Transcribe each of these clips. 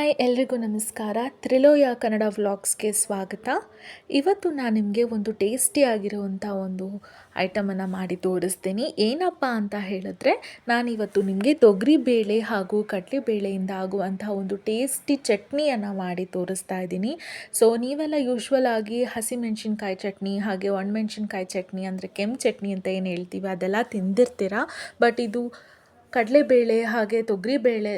Hi ಎಲ್ರಿಗೂ ನಮಸ್ಕಾರ. ತ್ರಿಲೋಯ ಕನ್ನಡ ವ್ಲಾಗ್ಸ್ಗೆ ಸ್ವಾಗತ. ಇವತ್ತು ನಾನು ನಿಮಗೆ ಒಂದು ಟೇಸ್ಟಿ ಆಗಿರುವಂಥ ಒಂದು ಐಟಮನ್ನು ಮಾಡಿ ತೋರಿಸ್ತೀನಿ. ಏನಪ್ಪ ಅಂತ ಹೇಳಿದ್ರೆ, ನಾನಿವತ್ತು ನಿಮಗೆ ತೊಗರಿಬೇಳೆ ಹಾಗೂ ಕಡಲೆಬೇಳೆಯಿಂದ ಆಗುವಂಥ ಒಂದು ಟೇಸ್ಟಿ ಚಟ್ನಿಯನ್ನು ಮಾಡಿ ತೋರಿಸ್ತಾ ಇದ್ದೀನಿ. ಸೊ ನೀವೆಲ್ಲ ಯೂಶ್ವಲ್ ಆಗಿ ಹಸಿಮೆಣಸಿನ್ಕಾಯಿ ಚಟ್ನಿ ಹಾಗೆ ಒಣಮೆಣಸಿನ್ಕಾಯಿ ಚಟ್ನಿ ಅಂದರೆ ಕೆಂಪು ಚಟ್ನಿ ಅಂತ ಏನು ಹೇಳ್ತೀವಿ ಅದೆಲ್ಲ ತಿಂದಿರ್ತೀರ. ಬಟ್ ಇದು ಕಡಲೆಬೇಳೆ ಹಾಗೆ ತೊಗರಿಬೇಳೆ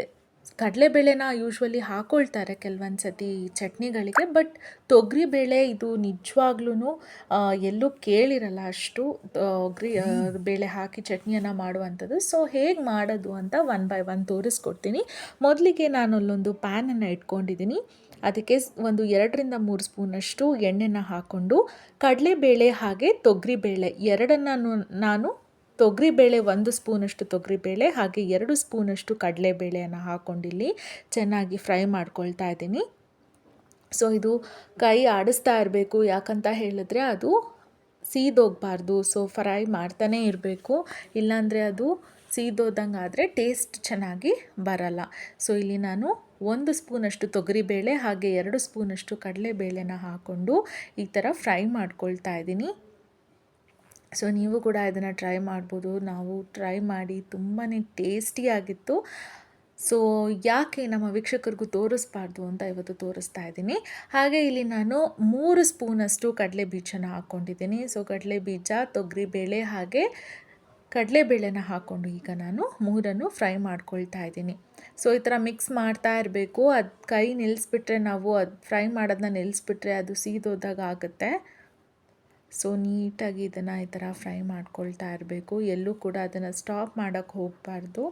ಕಡಲೆಬೇಳೆನ ಯೂಶ್ವಲಿ ಹಾಕ್ಕೊಳ್ತಾರೆ ಕೆಲವೊಂದು ಸತಿ ಚಟ್ನಿಗಳಿಗೆ. ಬಟ್ ತೊಗರಿಬೇಳೆ ಇದು ನಿಜವಾಗ್ಲೂ ಎಲ್ಲೂ ಕೇಳಿರಲ್ಲ ಅಷ್ಟು ಬೇಳೆ ಹಾಕಿ ಚಟ್ನಿಯನ್ನು ಮಾಡುವಂಥದ್ದು. ಸೊ ಹೇಗೆ ಮಾಡೋದು ಅಂತ ಒನ್ ಬೈ ಒನ್ ತೋರಿಸ್ಕೊಡ್ತೀನಿ. ಮೊದಲಿಗೆ ನಾನು ಅಲ್ಲೊಂದು ಪ್ಯಾನನ್ನು ಇಟ್ಕೊಂಡಿದ್ದೀನಿ. ಅದಕ್ಕೆ ಒಂದು 2-3 ಸ್ಪೂನಷ್ಟು ಎಣ್ಣೆನ ಹಾಕ್ಕೊಂಡು ಕಡಲೆಬೇಳೆ ಹಾಗೆ ತೊಗರಿಬೇಳೆ ಎರಡನ್ನು ನಾನು ತೊಗರಿಬೇಳೆ 1 ಸ್ಪೂನಷ್ಟು ತೊಗರಿಬೇಳೆ ಹಾಗೆ 2 ಸ್ಪೂನಷ್ಟು ಕಡಲೆಬೇಳೆಯನ್ನು ಹಾಕ್ಕೊಂಡಿಲ್ಲಿ ಚೆನ್ನಾಗಿ ಫ್ರೈ ಮಾಡ್ಕೊಳ್ತಾ ಇದ್ದೀನಿ. ಸೊ ಇದು ಕೈ ಆಡಿಸ್ತಾ ಇರಬೇಕು, ಯಾಕಂತ ಹೇಳಿದ್ರೆ ಅದು ಸೀದೋಗಬಾರ್ದು. ಸೊ ಫ್ರೈ ಮಾಡ್ತಾನೇ ಇರಬೇಕು, ಇಲ್ಲಾಂದರೆ ಅದು ಸೀದೋದಂಗೆ ಆದರೆ ಟೇಸ್ಟ್ ಚೆನ್ನಾಗಿ ಬರಲ್ಲ. ಸೊ ಇಲ್ಲಿ ನಾನು 1 ಸ್ಪೂನಷ್ಟು ತೊಗರಿಬೇಳೆ ಹಾಗೆ 2 ಸ್ಪೂನಷ್ಟು ಕಡಲೆಬೇಳೆನ ಹಾಕ್ಕೊಂಡು ಈ ಥರ ಫ್ರೈ ಮಾಡ್ಕೊಳ್ತಾ ಇದ್ದೀನಿ. ಸೊ ನೀವು ಕೂಡ ಇದನ್ನು ಟ್ರೈ ಮಾಡ್ಬೋದು. ನಾವು ಟ್ರೈ ಮಾಡಿ ತುಂಬಾ ಟೇಸ್ಟಿಯಾಗಿತ್ತು. ಸೊ ಯಾಕೆ ನಮ್ಮ ವೀಕ್ಷಕರಿಗೂ ತೋರಿಸ್ಬಾರ್ದು ಅಂತ ಇವತ್ತು ತೋರಿಸ್ತಾ ಇದ್ದೀನಿ. ಹಾಗೆ ಇಲ್ಲಿ ನಾನು 3 ಸ್ಪೂನಷ್ಟು ಕಡಲೆ ಬೀಜನ ಹಾಕ್ಕೊಂಡಿದ್ದೀನಿ. ಸೊ ಕಡಲೆ ಬೀಜ, ತೊಗರಿಬೇಳೆ ಹಾಗೆ ಕಡಲೆಬೇಳೆನ ಹಾಕ್ಕೊಂಡು ಈಗ ನಾನು 3 ಫ್ರೈ ಮಾಡ್ಕೊಳ್ತಾ ಇದ್ದೀನಿ. ಸೊ ಈ ಥರ ಮಿಕ್ಸ್ ಮಾಡ್ತಾ ಇರಬೇಕು. ಅದು ಕೈ ನಿಲ್ಲಿಸ್ಬಿಟ್ರೆ, ನಾವು ಅದು ಫ್ರೈ ಮಾಡೋದನ್ನ ನಿಲ್ಲಿಸ್ಬಿಟ್ರೆ ಅದು ಸೀದೋದಾಗ ಆಗುತ್ತೆ. ಸೊ ನೀಟಾಗಿ ಇದನ್ನು ಈ ಥರ ಫ್ರೈ ಮಾಡ್ಕೊಳ್ತಾ ಇರಬೇಕು. ಎಲ್ಲೂ ಕೂಡ ಅದನ್ನು ಸ್ಟಾಪ್ ಮಾಡೋಕ್ಕೆ ಹೋಗಬಾರ್ದು.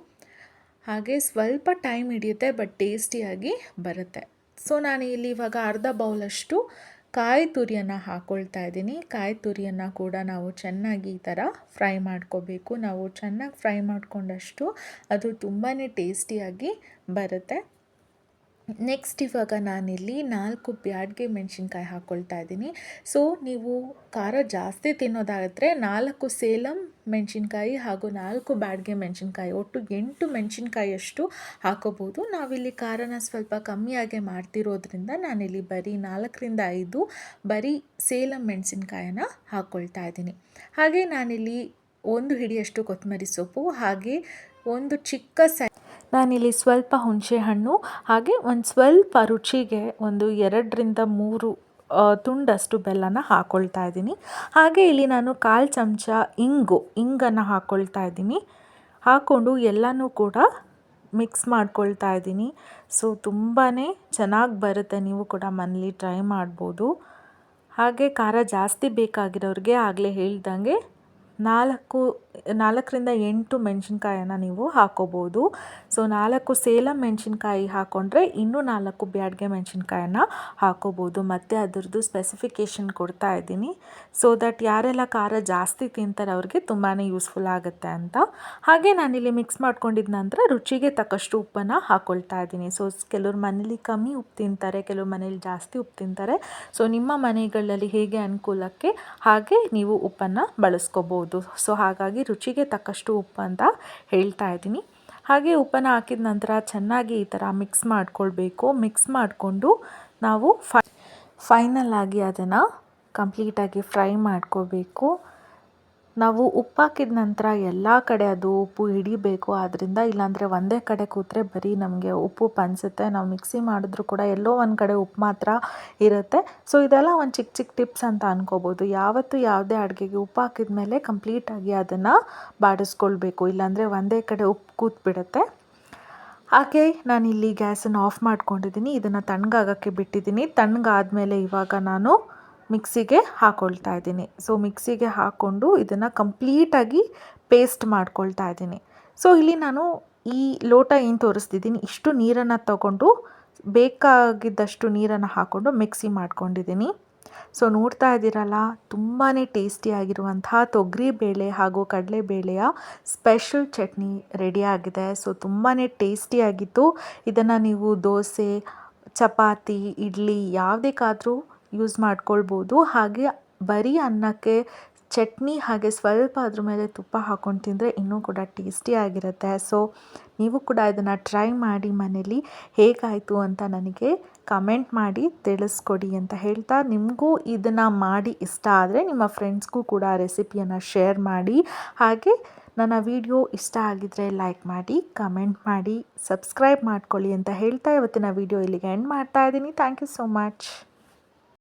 ಹಾಗೆ ಸ್ವಲ್ಪ ಟೈಮ್ ಹಿಡಿಯುತ್ತೆ, ಬಟ್ ಟೇಸ್ಟಿಯಾಗಿ ಬರುತ್ತೆ. ಸೊ ನಾನು ಇಲ್ಲಿ ಇವಾಗ ಅರ್ಧ ಬೌಲಷ್ಟು ಕಾಯಿ ತುರಿಯನ್ನು ಹಾಕ್ಕೊಳ್ತಾ ಇದ್ದೀನಿ. ಕಾಯಿ ತುರಿಯನ್ನು ಕೂಡ ನಾವು ಚೆನ್ನಾಗಿ ಈ ಥರ ಫ್ರೈ ಮಾಡ್ಕೋಬೇಕು. ನಾವು ಚೆನ್ನಾಗಿ ಫ್ರೈ ಮಾಡಿಕೊಂಡಷ್ಟು ಅದು ತುಂಬಾ ಟೇಸ್ಟಿಯಾಗಿ ಬರುತ್ತೆ. ನೆಕ್ಸ್ಟ್ ಇವಾಗ ನಾನಿಲ್ಲಿ 4 ಬ್ಯಾಡಗೆ ಮೆಣಸಿನ್ಕಾಯಿ ಹಾಕ್ಕೊಳ್ತಾ ಇದ್ದೀನಿ. ಸೊ ನೀವು ಖಾರ ಜಾಸ್ತಿ ತಿನ್ನೋದಾದರೆ 4 ಸೇಲಂ ಮೆಣಸಿನ್ಕಾಯಿ ಹಾಗೂ 4 ಬ್ಯಾಡಗೆ ಮೆಣಸಿನ್ಕಾಯಿ ಒಟ್ಟು 8 ಮೆಣಸಿನ್ಕಾಯಿಯಷ್ಟು ಹಾಕೋಬೋದು. ನಾವಿಲ್ಲಿ ಖಾರನ ಸ್ವಲ್ಪ ಕಮ್ಮಿಯಾಗೆ ಮಾಡ್ತಿರೋದ್ರಿಂದ ನಾನಿಲ್ಲಿ ಬರೀ 4-5 ಬರೀ ಸೇಲಂ ಮೆಣಸಿನ್ಕಾಯನ್ನು ಹಾಕ್ಕೊಳ್ತಾ ಇದ್ದೀನಿ. ಹಾಗೆ ನಾನಿಲ್ಲಿ 1 ಹಿಡಿಯಷ್ಟು ಕೊತ್ತಂಬರಿ ಸೊಪ್ಪು ಹಾಗೆ ಒಂದು ಚಿಕ್ಕ ನಾನಿಲ್ಲಿ ಸ್ವಲ್ಪ ಹುಣಸೆಹಣ್ಣು ಹಾಗೆ ಒಂದು ಸ್ವಲ್ಪ ರುಚಿಗೆ ಒಂದು 2-3 ತುಂಡಷ್ಟು ಬೆಲ್ಲನ ಹಾಕ್ಕೊಳ್ತಾ ಇದ್ದೀನಿ. ಹಾಗೆ ಇಲ್ಲಿ ನಾನು 1/4 ಚಮಚ ಇಂಗನ್ನು ಹಾಕ್ಕೊಳ್ತಾ ಇದ್ದೀನಿ. ಹಾಕ್ಕೊಂಡು ಎಲ್ಲನೂ ಕೂಡ ಮಿಕ್ಸ್ ಮಾಡ್ಕೊಳ್ತಾ ಇದ್ದೀನಿ. ಸೊ ತುಂಬಾ ಚೆನ್ನಾಗಿ ಬರುತ್ತೆ, ನೀವು ಕೂಡ ಮನೇಲಿ ಟ್ರೈ ಮಾಡ್ಬೋದು. ಹಾಗೆ ಖಾರ ಜಾಸ್ತಿ ಬೇಕಾಗಿರೋರಿಗೆ ಆಗಲೇ ಹೇಳ್ದಂಗೆ 4-8 ಮೆಣಸಿನ್ಕಾಯನ್ನು ನೀವು ಹಾಕೋಬೋದು. ಸೊ 4 ಸೇಲಂ ಮೆಣಸಿನ್ಕಾಯಿ ಹಾಕ್ಕೊಂಡ್ರೆ ಇನ್ನೂ 4 ಬ್ಯಾಡಗೆ ಮೆಣಸಿನ್ಕಾಯನ್ನು ಹಾಕೋಬೋದು. ಮತ್ತು ಅದರದ್ದು ಸ್ಪೆಸಿಫಿಕೇಷನ್ ಕೊಡ್ತಾ ಇದ್ದೀನಿ, ಸೊ ದಟ್ ಯಾರೆಲ್ಲ ಖಾರ ಜಾಸ್ತಿ ತಿಂತಾರೆ ಅವ್ರಿಗೆ ತುಂಬಾ ಯೂಸ್ಫುಲ್ ಆಗುತ್ತೆ ಅಂತ. ಹಾಗೆ ನಾನಿಲ್ಲಿ ಮಿಕ್ಸ್ ಮಾಡ್ಕೊಂಡಿದ್ದ ನಂತರ ರುಚಿಗೆ ತಕ್ಕಷ್ಟು ಉಪ್ಪನ್ನು ಹಾಕ್ಕೊಳ್ತಾ ಇದ್ದೀನಿ. ಸೊ ಕೆಲವ್ರು ಮನೇಲಿ ಕಮ್ಮಿ ಉಪ್ಪು ತಿಂತಾರೆ, ಕೆಲವ್ರು ಮನೇಲಿ ಜಾಸ್ತಿ ಉಪ್ಪು ತಿಂತಾರೆ. ಸೊ ನಿಮ್ಮ ಮನೆಗಳಲ್ಲಿ ಹೇಗೆ ಅನುಕೂಲಕ್ಕೆ ಹಾಗೆ ನೀವು ಉಪ್ಪನ್ನು ಬಳಸ್ಕೋಬೋದು. ಸೊ ಹಾಗಾಗಿ ರುಚಿಗೆ ತಕ್ಕಷ್ಟು ಉಪ್ಪು ಅಂತ ಹೇಳ್ತಾ ಇದ್ದೀನಿ. ಹಾಗೆ ಉಪ್ಪನ್ನು ಹಾಕಿದ ನಂತರ ಚೆನ್ನಾಗಿ ಈ ಥರ ಮಿಕ್ಸ್ ಮಾಡ್ಕೊಳ್ಬೇಕು. ಮಿಕ್ಸ್ ಮಾಡಿಕೊಂಡು ನಾವು ಫೈನಲ್ ಆಗಿ ಅದನ್ನು ಕಂಪ್ಲೀಟಾಗಿ ಫ್ರೈ ಮಾಡ್ಕೋಬೇಕು. ನಾವು ಉಪ್ಪು ಹಾಕಿದ ನಂತರ ಎಲ್ಲ ಕಡೆ ಅದು ಉಪ್ಪು ಹಿಡಿಬೇಕು. ಆದ್ದರಿಂದ ಇಲ್ಲಾಂದರೆ ಒಂದೇ ಕಡೆ ಕೂತ್ರೆ ಬರೀ ನಮಗೆ ಉಪ್ಪು ಅನಿಸುತ್ತೆ. ನಾವು ಮಿಕ್ಸಿ ಮಾಡಿದ್ರೂ ಕೂಡ ಎಲ್ಲೋ ಒಂದು ಕಡೆ ಉಪ್ಪು ಮಾತ್ರ ಇರುತ್ತೆ. ಸೊ ಇದೆಲ್ಲ ಒಂದು ಚಿಕ್ಕ ಚಿಕ್ಕ ಟಿಪ್ಸ್ ಅಂತ ಅನ್ಕೋಬೋದು. ಯಾವತ್ತು ಯಾವುದೇ ಅಡುಗೆಗೆ ಉಪ್ಪು ಹಾಕಿದ ಮೇಲೆ ಕಂಪ್ಲೀಟಾಗಿ ಅದನ್ನು ಬಾಡಿಸ್ಕೊಳ್ಬೇಕು, ಇಲ್ಲಾಂದರೆ ಒಂದೇ ಕಡೆ ಉಪ್ಪು ಕೂತ್ಬಿಡುತ್ತೆ. ಹಾಗೆ ನಾನಿಲ್ಲಿ ಗ್ಯಾಸನ್ನು ಆಫ್ ಮಾಡ್ಕೊಂಡಿದ್ದೀನಿ. ಇದನ್ನು ತಣ್ಣಗಾಗೋಕ್ಕೆ ಬಿಟ್ಟಿದ್ದೀನಿ. ತಣ್ಣಗಾದಮೇಲೆ ಇವಾಗ ನಾನು ಮಿಕ್ಸಿಗೆ ಹಾಕ್ಕೊಳ್ತಾ ಇದ್ದೀನಿ. ಸೊ ಮಿಕ್ಸಿಗೆ ಹಾಕ್ಕೊಂಡು ಇದನ್ನು ಕಂಪ್ಲೀಟಾಗಿ ಪೇಸ್ಟ್ ಮಾಡ್ಕೊಳ್ತಾ ಇದ್ದೀನಿ. ಸೊ ಇಲ್ಲಿ ನಾನು ಈ ಲೋಟ ಏನು ತೋರಿಸ್ತಿದ್ದೀನಿ ಇಷ್ಟು ನೀರನ್ನು ತಗೊಂಡು ಬೇಕಾಗಿದ್ದಷ್ಟು ನೀರನ್ನು ಹಾಕ್ಕೊಂಡು ಮಿಕ್ಸಿ ಮಾಡ್ಕೊಂಡಿದ್ದೀನಿ. ಸೊ ನೋಡ್ತಾ ಇದ್ದೀರಲ್ಲ, ತುಂಬಾ ಟೇಸ್ಟಿಯಾಗಿರುವಂತಹ ತೊಗರಿಬೇಳೆ ಹಾಗೂ ಕಡಲೆಬೇಳೆಯ ಸ್ಪೆಷಲ್ ಚಟ್ನಿ ರೆಡಿಯಾಗಿದೆ. ಸೊ ತುಂಬಾ ಟೇಸ್ಟಿಯಾಗಿತ್ತು. ಇದನ್ನು ನೀವು ದೋಸೆ, ಚಪಾತಿ, ಇಡ್ಲಿ ಯಾವುದಕ್ಕಾದರೂ ಯೂಸ್ ಮಾಡ್ಕೊಳ್ಬೋದು. ಹಾಗೆ ಬರೀ ಅನ್ನಕ್ಕೆ ಚಟ್ನಿ ಹಾಗೆ ಸ್ವಲ್ಪ ಅದ್ರ ಮೇಲೆ ತುಪ್ಪ ಹಾಕ್ಕೊಂಡು ತಿಂದರೆ ಇನ್ನೂ ಕೂಡ ಟೇಸ್ಟಿಯಾಗಿರುತ್ತೆ. ಸೊ ನೀವು ಕೂಡ ಇದನ್ನು ಟ್ರೈ ಮಾಡಿ ಮನೇಲಿ ಹೇಗಾಯಿತು ಅಂತ ನನಗೆ ಕಮೆಂಟ್ ಮಾಡಿ ತಿಳಿಸ್ಕೊಡಿ ಅಂತ ಹೇಳ್ತಾ, ನಿಮಗೂ ಇದನ್ನು ಮಾಡಿ ಇಷ್ಟ ಆದರೆ ನಿಮ್ಮ ಫ್ರೆಂಡ್ಸ್ಗೂ ಕೂಡ ರೆಸಿಪಿಯನ್ನು ಶೇರ್ ಮಾಡಿ. ಹಾಗೆ ನನ್ನ ವಿಡಿಯೋ ಇಷ್ಟ ಆಗಿದ್ದರೆ ಲೈಕ್ ಮಾಡಿ, ಕಮೆಂಟ್ ಮಾಡಿ, ಸಬ್ಸ್ಕ್ರೈಬ್ ಮಾಡ್ಕೊಳ್ಳಿ ಅಂತ ಹೇಳ್ತಾ ಇವತ್ತಿನ ವಿಡಿಯೋ ಇಲ್ಲಿಗೆ ಎಂಡ್ ಮಾಡ್ತಾ ಇದ್ದೀನಿ. Thank you so much.